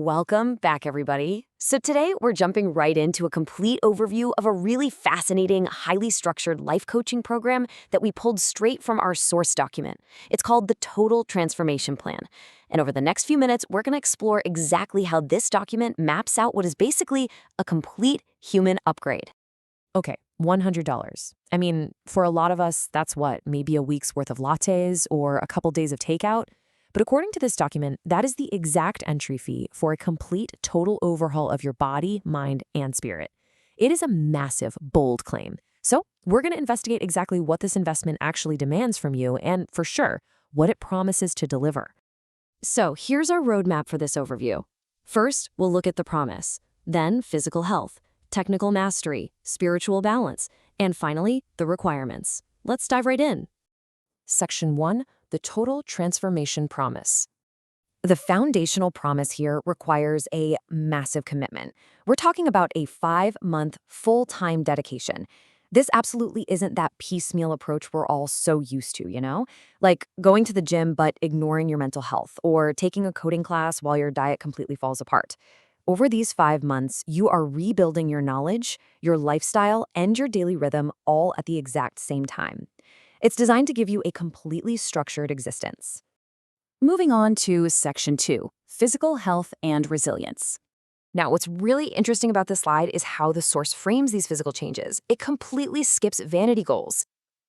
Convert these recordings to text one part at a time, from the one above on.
Welcome back, everybody. So today we're jumping right into a complete overview of a really fascinating, highly structured life coaching program that we pulled straight from our source document. It's called the Total Transformation Plan. And over the next few minutes, we're going to explore exactly how this document maps out what is basically a complete human upgrade. Okay, $100. I mean, for a lot of us, that's what, maybe a week's worth of lattes or a couple days of takeout? But according to this document, that is the exact entry fee for a complete total overhaul of your body, mind, and spirit. It is a massive, bold claim. So we're going to investigate exactly what this investment actually demands from you and, for sure, what it promises to deliver. So here's our roadmap for this overview. First, we'll look at the promise, then physical health, technical mastery, spiritual balance, and finally, the requirements. Let's dive right in. Section 1, the Total Transformation Promise. The foundational promise here requires a massive commitment. We're talking about a 5-month full-time dedication. This absolutely isn't that piecemeal approach we're all so used to, Like going to the gym but ignoring your mental health, or taking a coding class while your diet completely falls apart. Over these 5 months, you are rebuilding your knowledge, your lifestyle, and your daily rhythm all at the exact same time. It's designed to give you a completely structured existence. Moving on to Section 2, Physical Health and Resilience. Now, what's really interesting about this slide is how the source frames these physical changes. It completely skips vanity goals.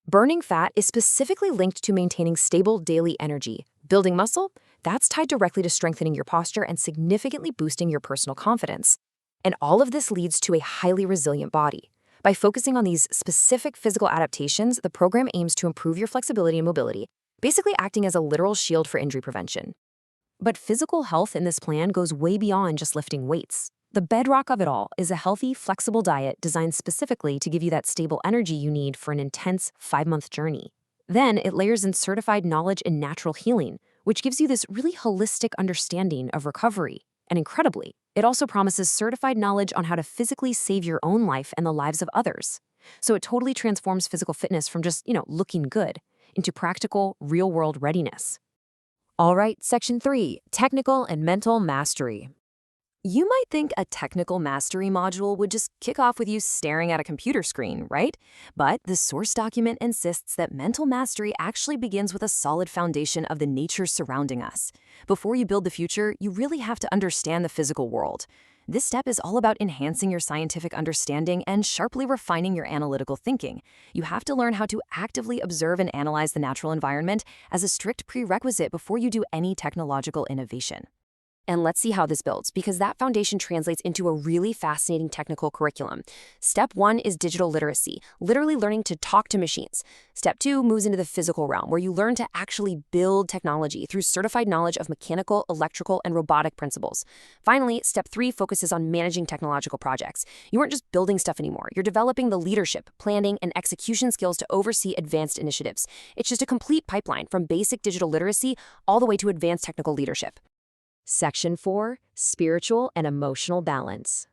Burning fat is specifically linked to maintaining stable daily energy. Building muscle, that's tied directly to strengthening your posture and significantly boosting your personal confidence. And all of this leads to a highly resilient body. By focusing on these specific physical adaptations, the program aims to improve your flexibility and mobility, basically acting as a literal shield for injury prevention. But physical health in this plan goes way beyond just lifting weights. The bedrock of it all is a healthy, flexible diet designed specifically to give you that stable energy you need for an intense 5-month journey. Then it layers in certified knowledge and natural healing, which gives you this really holistic understanding of recovery. And incredibly, it also promises certified knowledge on how to physically save your own life and the lives of others. So it totally transforms physical fitness from just, looking good into practical, real-world readiness. All right, Section 3, Technical and Mental Mastery. You might think a technical mastery module would just kick off with you staring at a computer screen, right? But the source document insists that mental mastery actually begins with a solid foundation of the nature surrounding us. Before you build the future, you really have to understand the physical world. This step is all about enhancing your scientific understanding and sharply refining your analytical thinking. You have to learn how to actively observe and analyze the natural environment as a strict prerequisite before you do any technological innovation. And let's see how this builds, because that foundation translates into a really fascinating technical curriculum. Step 1 is digital literacy, literally learning to talk to machines. Step 2 moves into the physical realm, where you learn to actually build technology through certified knowledge of mechanical, electrical, and robotic principles. Finally, Step 3 focuses on managing technological projects. You aren't just building stuff anymore. You're developing the leadership, planning, and execution skills to oversee advanced initiatives. It's just a complete pipeline from basic digital literacy all the way to advanced technical leadership. Section 4, Spiritual and Emotional Balance.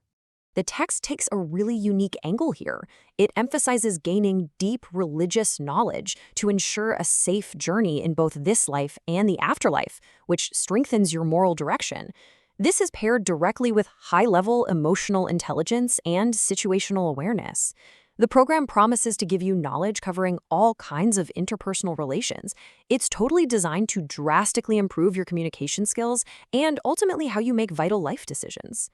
The text takes a really unique angle here. It emphasizes gaining deep religious knowledge to ensure a safe journey in both this life and the afterlife, which strengthens your moral direction. This is paired directly with high-level emotional intelligence and situational awareness. The program promises to give you knowledge covering all kinds of interpersonal relations. It's totally designed to drastically improve your communication skills and ultimately how you make vital life decisions.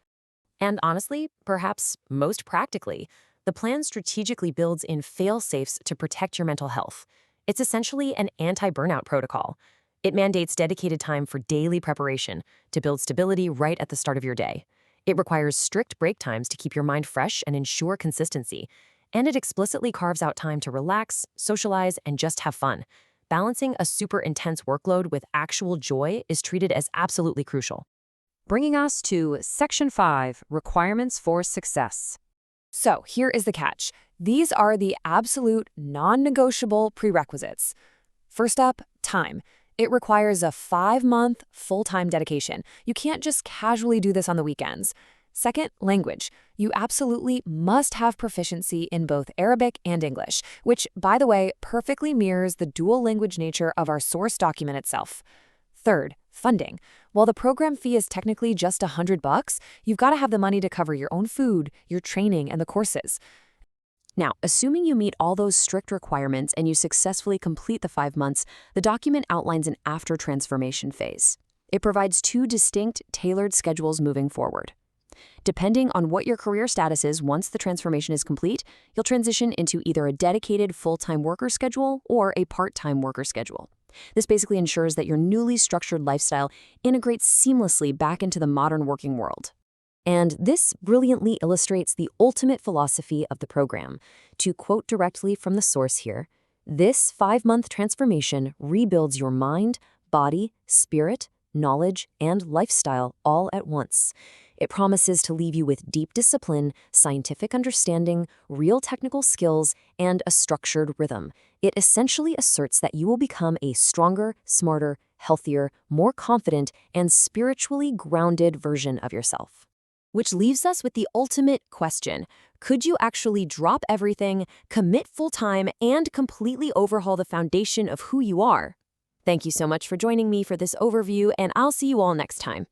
And honestly, perhaps most practically, the plan strategically builds in fail-safes to protect your mental health. It's essentially an anti-burnout protocol. It mandates dedicated time for daily preparation to build stability right at the start of your day. It requires strict break times to keep your mind fresh and ensure consistency. And it explicitly carves out time to relax, socialize, and just have fun. Balancing a super intense workload with actual joy is treated as absolutely crucial. Bringing us to Section 5, Requirements for Success. So here is the catch. These are the absolute non-negotiable prerequisites. First up, time. It requires a 5-month full-time dedication. You can't just casually do this on the weekends. Second, language. You absolutely must have proficiency in both Arabic and English, which, by the way, perfectly mirrors the dual language nature of our source document itself. Third, Funding. While the program fee is technically just $100, you've got to have the money to cover your own food, your training, and the courses. Now, assuming you meet all those strict requirements and you successfully complete the 5 months, the document outlines an after-transformation phase. It provides 2 distinct, tailored schedules moving forward. Depending on what your career status is once the transformation is complete, you'll transition into either a dedicated full-time worker schedule or a part-time worker schedule. This basically ensures that your newly structured lifestyle integrates seamlessly back into the modern working world. And this brilliantly illustrates the ultimate philosophy of the program. To quote directly from the source here, "This 5-month transformation rebuilds your mind, body, spirit, knowledge, and lifestyle all at once. It promises to leave you with deep discipline, scientific understanding, real technical skills, and a structured rhythm. It essentially asserts that you will become a stronger, smarter, healthier, more confident, and spiritually grounded version of yourself." Which leaves us with the ultimate question. Could you actually drop everything, commit full-time, and completely overhaul the foundation of who you are? Thank you so much for joining me for this overview, and I'll see you all next time.